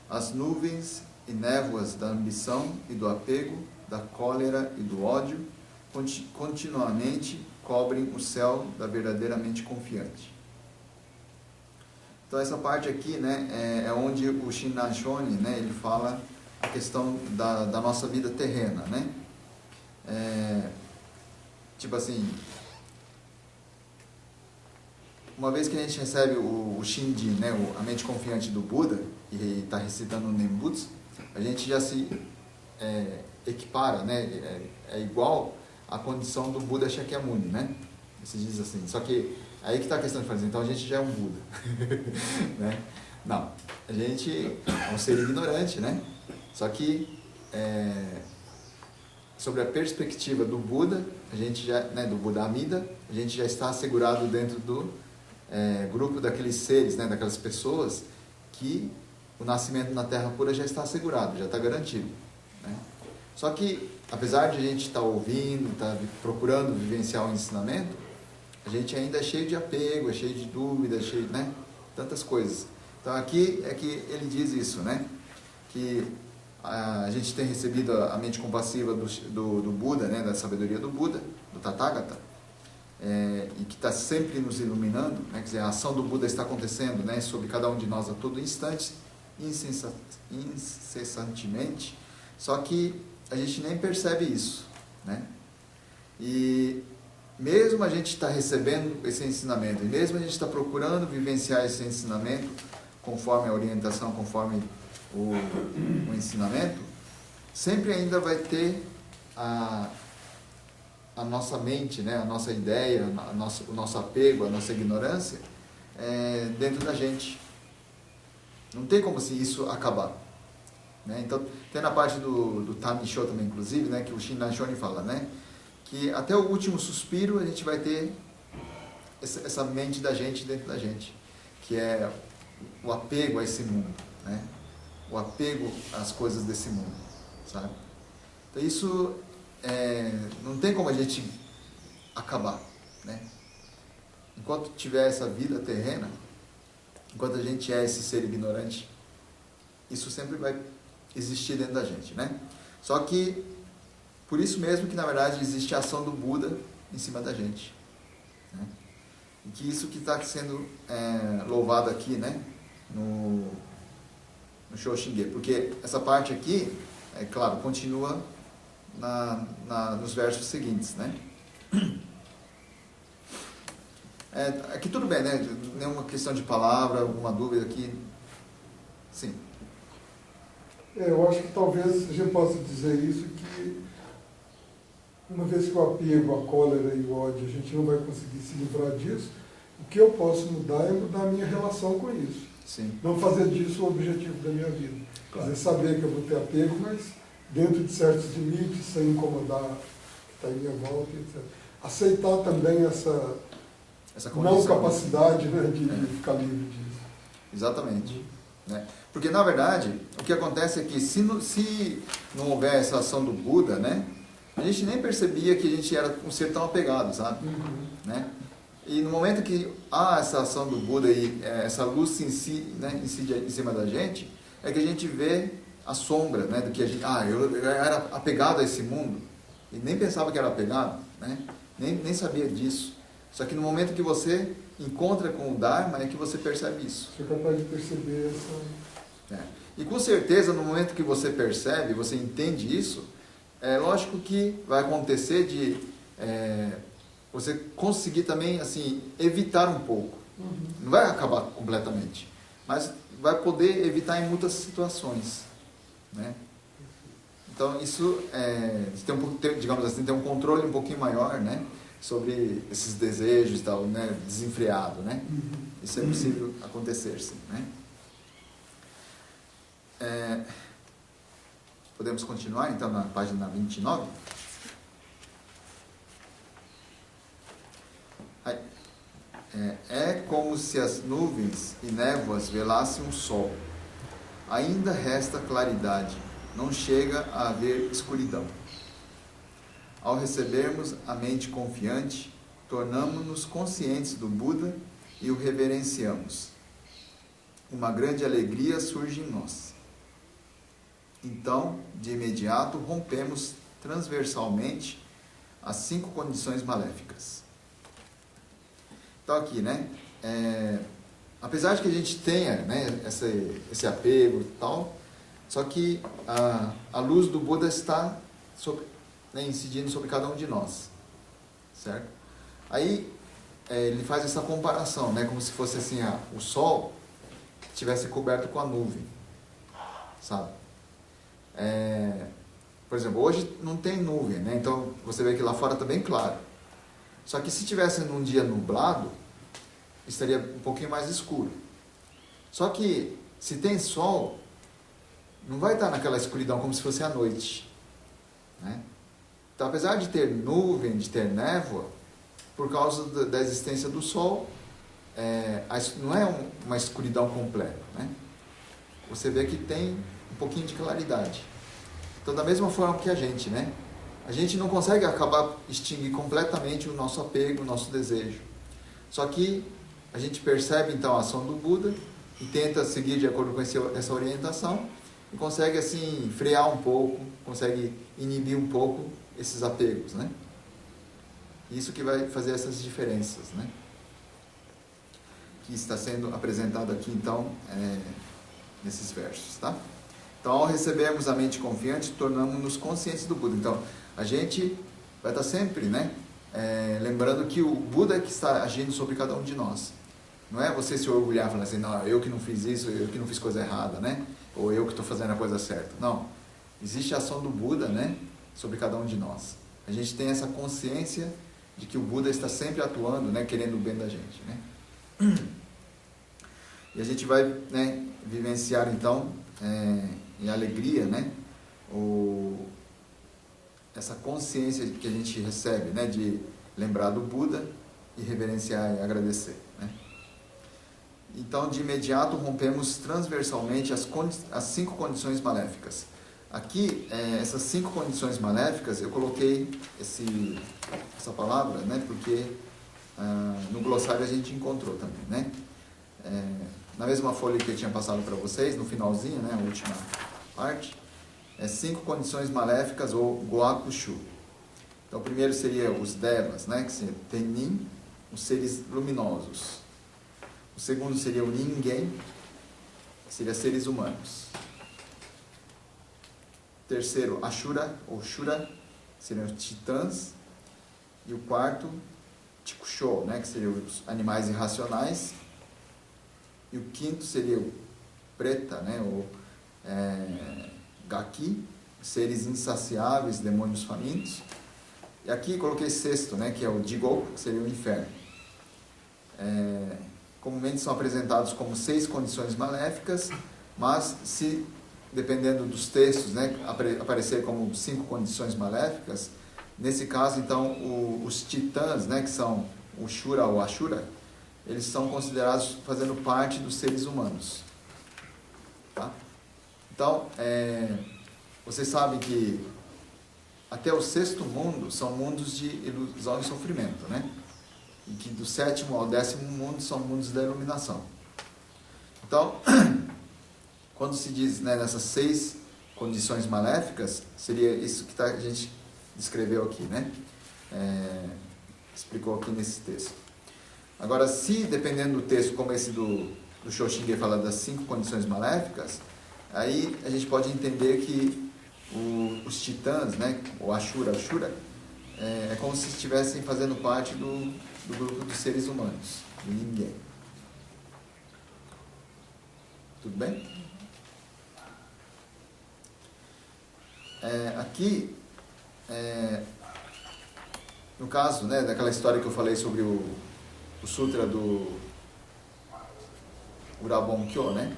as nuvens e névoas da ambição e do apego, da cólera e do ódio continuamente cobrem o céu da verdadeiramente confiante. Então essa parte aqui, né, é onde o Shinran Shonin, né, ele fala a questão da nossa vida terrena, né? Tipo assim, uma vez que a gente recebe o Shinjin, né, a mente confiante do Buda, e está recitando o Nembutsu, a gente já se equipara, né, é igual à condição do Buda Shakyamuni, né? Se diz assim. Só que aí que está a questão de fazer, então a gente já é um Buda. Né? Não, a gente é um ser ignorante, né? Só que sobre a perspectiva do Buda, a gente já, né, do Buda Amida, a gente já está assegurado dentro do grupo daqueles seres, né, daquelas pessoas que o nascimento na Terra Pura já está assegurado, já está garantido, né? Só que, apesar de a gente estar ouvindo, estar procurando vivenciar o ensinamento, a gente ainda é cheio de apego, é cheio de dúvida, é cheio, né, tantas coisas. Então aqui é que ele diz isso, né, que a gente tem recebido a mente compassiva do Buda, né, da sabedoria do Buda, do Tathagata, e que está sempre nos iluminando, né, quer dizer, a ação do Buda está acontecendo, né, sobre cada um de nós a todo instante, incessantemente, só que a gente nem percebe isso, né? E mesmo a gente está recebendo esse ensinamento, e mesmo a gente está procurando vivenciar esse ensinamento conforme a orientação, conforme o ensinamento, sempre ainda vai ter a nossa mente, né, a nossa ideia, o nosso apego, a nossa ignorância dentro da gente. Não tem como se isso acabar, né? Então, tem na parte do Tamisho também, inclusive, né, que o Shinran Shonin fala, né, que até o último suspiro a gente vai ter essa mente da gente dentro da gente, que é o apego a esse mundo, né? O apego às coisas desse mundo, sabe? Então isso não tem como a gente acabar, né? Enquanto tiver essa vida terrena, enquanto a gente é esse ser ignorante, isso sempre vai existir dentro da gente, né? Só que por isso mesmo que na verdade existe a ação do Buda em cima da gente, né? E que isso que está sendo louvado aqui, né, no Shoshinge, porque essa parte aqui, claro, continua nos versos seguintes, né? Aqui tudo bem, né? Nenhuma questão de palavra, alguma dúvida aqui? Sim. Eu acho que talvez a gente possa dizer isso, que uma vez que o apego, a cólera e o ódio, a gente não vai conseguir se livrar disso, o que eu posso mudar é mudar a minha relação com isso. Sim. Não fazer disso o objetivo da minha vida. Claro. Quer dizer, saber que eu vou ter apego, mas dentro de certos limites, sem incomodar o que está em minha volta, etc. Aceitar também essa condição, não capacidade, né, de É. ficar livre disso. Exatamente. Né? Porque, na verdade, o que acontece é que se não houver essa ação do Buda, né, a gente nem percebia que a gente era um ser tão apegado, sabe? Né? E no momento que há essa ação do Buda e essa luz né, incide em cima da gente, é que a gente vê a sombra, né, do que a gente... eu era apegado a esse mundo e nem pensava que era apegado, né? Nem sabia disso. Só que no momento que você encontra com o Dharma é que você percebe isso. Você é capaz de perceber essa... E com certeza, no momento que você percebe, você entende isso, é lógico que vai acontecer de você conseguir também, assim, evitar um pouco. Não vai acabar completamente, mas vai poder evitar em muitas situações, né? Então, isso digamos assim, tem um controle um pouquinho maior, né, sobre esses desejos e tal, né, desenfreado, né? Isso é possível acontecer, sim, né? Podemos continuar, então, na página 29? É como se as nuvens e névoas velassem o sol. Ainda resta claridade, não chega a haver escuridão. Ao recebermos a mente confiante, tornamo-nos conscientes do Buda e o reverenciamos. Uma grande alegria surge em nós. Então, de imediato, rompemos transversalmente as 5 condições maléficas. Então, aqui, né? Apesar de que a gente tenha, né, esse apego e tal, só que a luz do Buda está incidindo sobre cada um de nós, certo? Aí ele faz essa comparação, né, como se fosse assim, o sol estivesse coberto com a nuvem, sabe? Por exemplo, hoje não tem nuvem, né? Então você vê que lá fora está bem claro. Só que se tivesse num dia nublado, estaria um pouquinho mais escuro. Só que se tem sol, não vai estar naquela escuridão como se fosse à noite, né? Então, apesar de ter nuvem, de ter névoa, por causa da existência do sol, não é uma escuridão completa, né? Você vê que tem um pouquinho de claridade. Então, da mesma forma que a gente, né? A gente não consegue extinguir completamente o nosso apego, o nosso desejo. Só que a gente percebe, então, a ação do Buda e tenta seguir de acordo com essa orientação e consegue, assim, frear um pouco, consegue inibir um pouco esses apegos, né? Isso que vai fazer essas diferenças, né? Que está sendo apresentado aqui, então, nesses versos, tá? Então, ao recebermos a mente confiante, tornamos-nos conscientes do Buda. Então, a gente vai estar sempre, né, lembrando que o Buda é que está agindo sobre cada um de nós. Não é você se orgulhar falando assim, não, eu que não fiz isso, eu que não fiz coisa errada, né? Ou eu que estou fazendo a coisa certa. Não. Existe a ação do Buda, né, sobre cada um de nós. A gente tem essa consciência de que o Buda está sempre atuando, né, querendo o bem da gente, né? E a gente vai, né, vivenciar, então, em alegria, né, essa consciência que a gente recebe, né, de lembrar do Buda e reverenciar e agradecer, né? Então, de imediato, rompemos transversalmente as 5 condições maléficas. Aqui, essas 5 condições maléficas, eu coloquei essa palavra, né, porque no glossário a gente encontrou também, né? Na mesma folha que eu tinha passado para vocês, no finalzinho, né, a última parte, 5 condições maléficas, ou Goakushu. Então, o primeiro seria os Devas, né, que seria Tenin, os seres luminosos. O segundo seria o Ningen, que seria seres humanos. O terceiro, Ashura, ou Shura, que seriam os titãs. E o quarto, Chikusho, né, que seriam os animais irracionais. E o quinto seria o Preta, né, ou Gaki, seres insaciáveis, demônios famintos. E aqui coloquei sexto, né, que é o Jigou, que seria o inferno. comumente são apresentados como 6 condições maléficas, mas se, dependendo dos textos, né, aparecer como 5 condições maléficas, nesse caso, então, os titãs, né, que são o Shura ou Ashura, eles são considerados fazendo parte dos seres humanos. Tá? Então, vocês sabem que até o 6º mundo são mundos de ilusão e sofrimento, né? E que do 7º ao 10º mundo são mundos da iluminação. Então, quando se diz, né, nessas 6 condições maléficas, seria isso que a gente descreveu aqui, né? Explicou aqui nesse texto. Agora, se dependendo do texto, como esse do Shoshinge fala das 5 condições maléficas, aí a gente pode entender que os titãs, né, o Ashura, é como se estivessem fazendo parte do grupo dos seres humanos, do ninguém. Tudo bem? Aqui, no caso, né, daquela história que eu falei sobre o Sutra do Urabonkyo, né?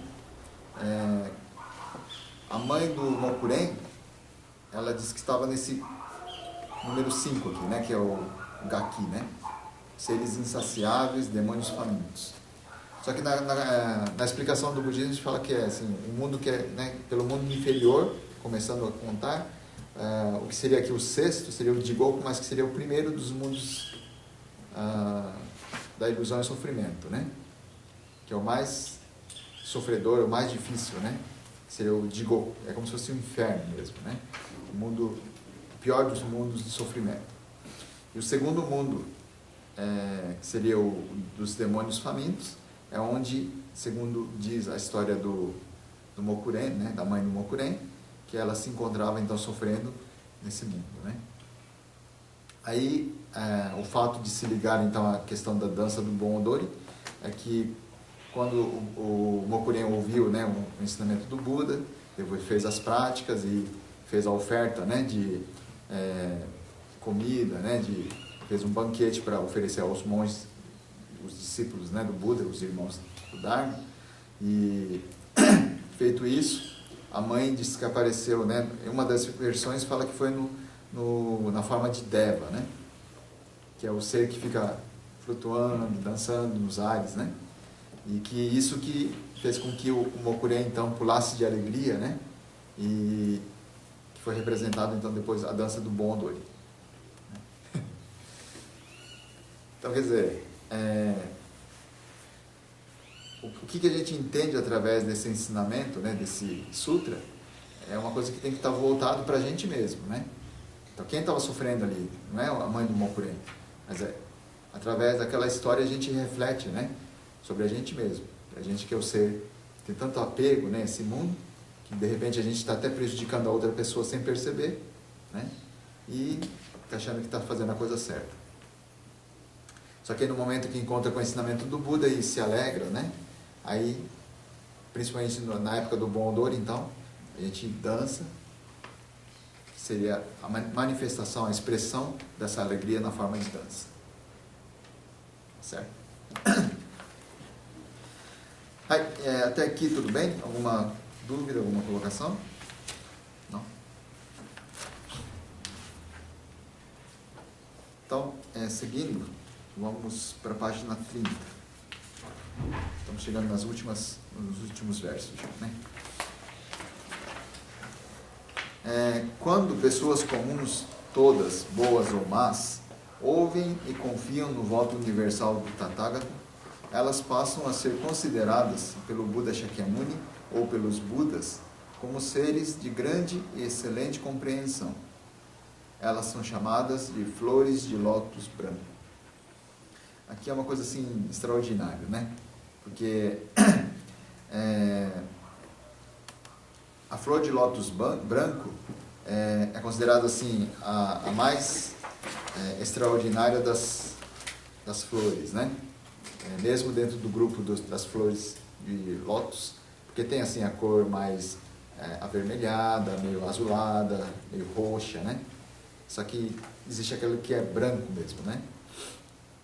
A mãe do Mokuren, ela disse que estava nesse número 5 aqui, né? Que é o Gaki, né? Seres insaciáveis, demônios famintos. Só que na explicação do budismo a gente fala que é assim, um mundo que é, né, pelo mundo inferior, começando a contar, o que seria aqui o 6º seria o Jigoku, mas que seria o primeiro dos mundos da ilusão e sofrimento, né? Que é o mais sofredor, o mais difícil, né? Seria o Jigoku, é como se fosse um inferno mesmo, né? O pior dos mundos de sofrimento. E o 2º mundo, que seria o dos demônios famintos, é onde, segundo diz a história do Mokuren, né? Da mãe do Mokuren, que ela se encontrava então sofrendo nesse mundo, né? Aí, o fato de se ligar então à questão da dança do Bon Odori é que quando o Mokuren ouviu, né, o ensinamento do Buda, depois fez as práticas e fez a oferta, né, de comida, né, fez um banquete para oferecer aos monges, os discípulos, né, do Buda, os irmãos do Dharma, e feito isso, a mãe disse que apareceu, né, em uma das versões fala que foi na forma de Deva, né, que é o ser que fica flutuando, dançando nos ares, né, e que isso que fez com que o Mokuren então pulasse de alegria, né, e que foi representado então depois a dança do Bon Odori. Então, quer dizer, o que a gente entende através desse ensinamento, né, desse sutra, é uma coisa que tem que estar voltado para a gente mesmo, né? Então, quem estava sofrendo ali não é a mãe do Mokuren, mas através daquela história a gente reflete, né, sobre a gente mesmo. A gente que é o ser, tem tanto apego, né, a esse mundo, que de repente a gente está até prejudicando a outra pessoa sem perceber, né, e está achando que está fazendo a coisa certa. Só que aí no momento que encontra com o ensinamento do Buda e se alegra, né, aí, principalmente na época do Bon Odori, então, a gente dança, que seria a manifestação, a expressão dessa alegria na forma de dança. Certo? Até aqui tudo bem? Alguma dúvida, alguma colocação? Não? Então, seguindo, vamos para a página 30. Estamos chegando nos últimos versos já, né? Quando pessoas comuns, todas, boas ou más, ouvem e confiam no voto universal do Tathagata, elas passam a ser consideradas pelo Buda Shakyamuni ou pelos Budas como seres de grande e excelente compreensão. Elas são chamadas de flores de lótus branco. Aqui é uma coisa assim extraordinária, né? Porque a flor de lótus branco é considerada assim a mais extraordinária das flores, né? Mesmo dentro do grupo das flores de lótus, porque tem assim a cor mais avermelhada, meio azulada, meio roxa, né? Só que existe aquele que é branco mesmo, né?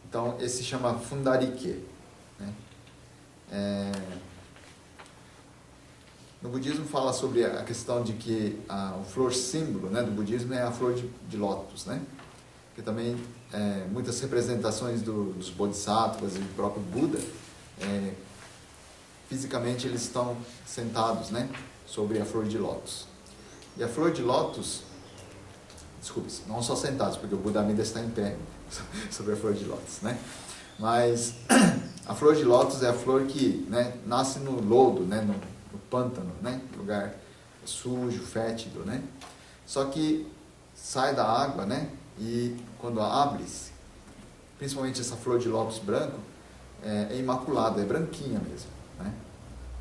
Então esse se chama Fundarike, né? No budismo fala sobre a questão de que o flor símbolo, né, do budismo é a flor de lótus, né? Que também muitas representações dos bodhisattvas e do próprio Buda, fisicamente eles estão sentados, né, sobre a flor de lótus. E a flor de lótus, desculpe, não só sentados, porque o Buda ainda está em pé sobre a flor de lótus, né? Mas a flor de lótus é a flor que, né, nasce no lodo, né, no pântano, né, lugar sujo, fétido, né? Só que sai da água, né, e quando abre-se, principalmente essa flor de lótus branco, é imaculada, é branquinha mesmo, né?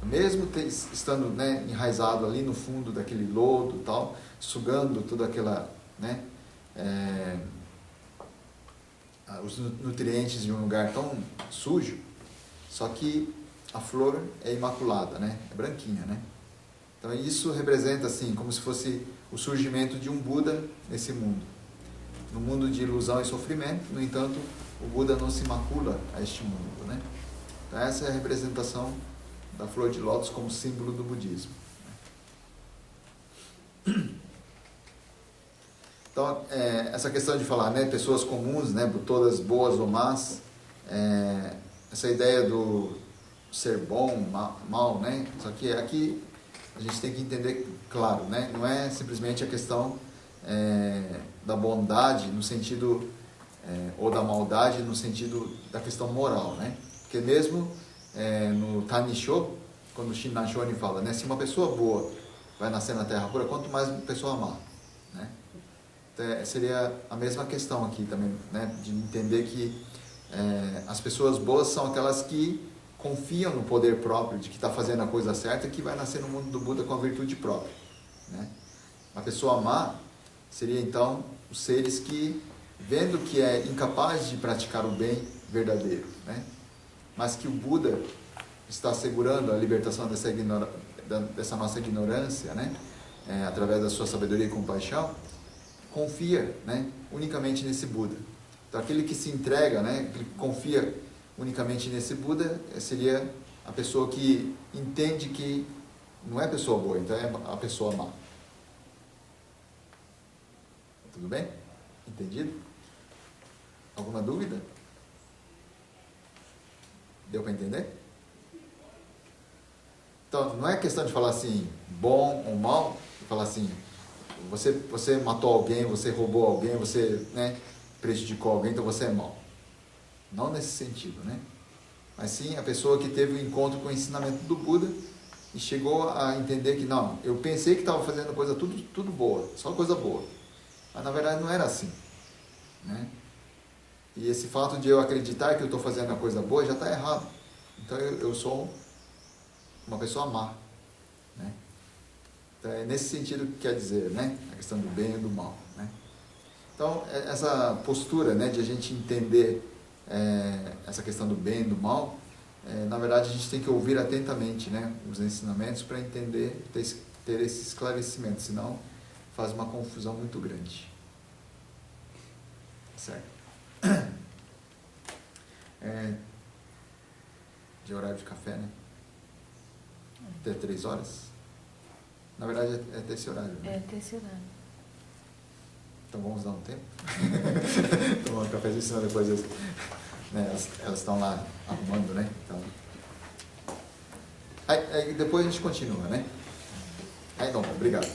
Mesmo estando, né, enraizado ali no fundo daquele lodo e tal, sugando toda aquela, né, os nutrientes de um lugar tão sujo, só que a flor é imaculada, né, é branquinha, né? Então isso representa assim, como se fosse o surgimento de um Buda nesse mundo. No mundo de ilusão e sofrimento, no entanto, o Buda não se macula a este mundo, né? Então essa é a representação da flor de lótus como símbolo do budismo. Então, essa questão de falar, né, pessoas comuns, né, todas boas ou más, essa ideia do ser bom, mal, né? Só que aqui a gente tem que entender, claro, né, não é simplesmente a questão da bondade no sentido, ou da maldade no sentido da questão moral, né? Porque mesmo no Tanisho, quando o Shinnanshonin fala, né, se uma pessoa boa vai nascer na Terra pura, quanto mais uma pessoa má, né? Então, seria a mesma questão aqui também, né, de entender que as pessoas boas são aquelas que confiam no poder próprio, de que está fazendo a coisa certa, e que vai nascer no mundo do Buda com a virtude própria, né? A pessoa má seria então os seres que, vendo que é incapaz de praticar o bem verdadeiro, né, mas que o Buda está assegurando a libertação dessa nossa ignorância, né, através da sua sabedoria e compaixão, confia, né, unicamente nesse Buda. Então aquele que se entrega, né, que confia unicamente nesse Buda, seria a pessoa que entende que não é a pessoa boa, então é a pessoa má. Tudo bem? Entendido? Alguma dúvida? Deu para entender? Então, não é questão de falar assim, bom ou mal, falar assim, você matou alguém, você roubou alguém, você, né, prejudicou alguém, então você é mau. Não nesse sentido, né? Mas sim a pessoa que teve o encontro com o ensinamento do Buda e chegou a entender que, não, eu pensei que estava fazendo coisa tudo boa, só coisa boa. Mas na verdade não era assim, né? E esse fato de eu acreditar que eu estou fazendo a coisa boa já está errado. Então eu sou uma pessoa má, né? Então é nesse sentido que quer dizer, né, a questão do bem e do mal, né? Então essa postura, né, de a gente entender essa questão do bem e do mal, na verdade a gente tem que ouvir atentamente, né, os ensinamentos para entender, ter esse esclarecimento, senão faz uma confusão muito grande. Certo? De horário de café, né? Até 3 horas? Na verdade é até esse horário, né? É até esse horário. Então vamos dar um tempo? Tomar um cafezinho, senão depois elas estão lá arrumando, né? Então, aí depois a gente continua, né? Então, obrigado.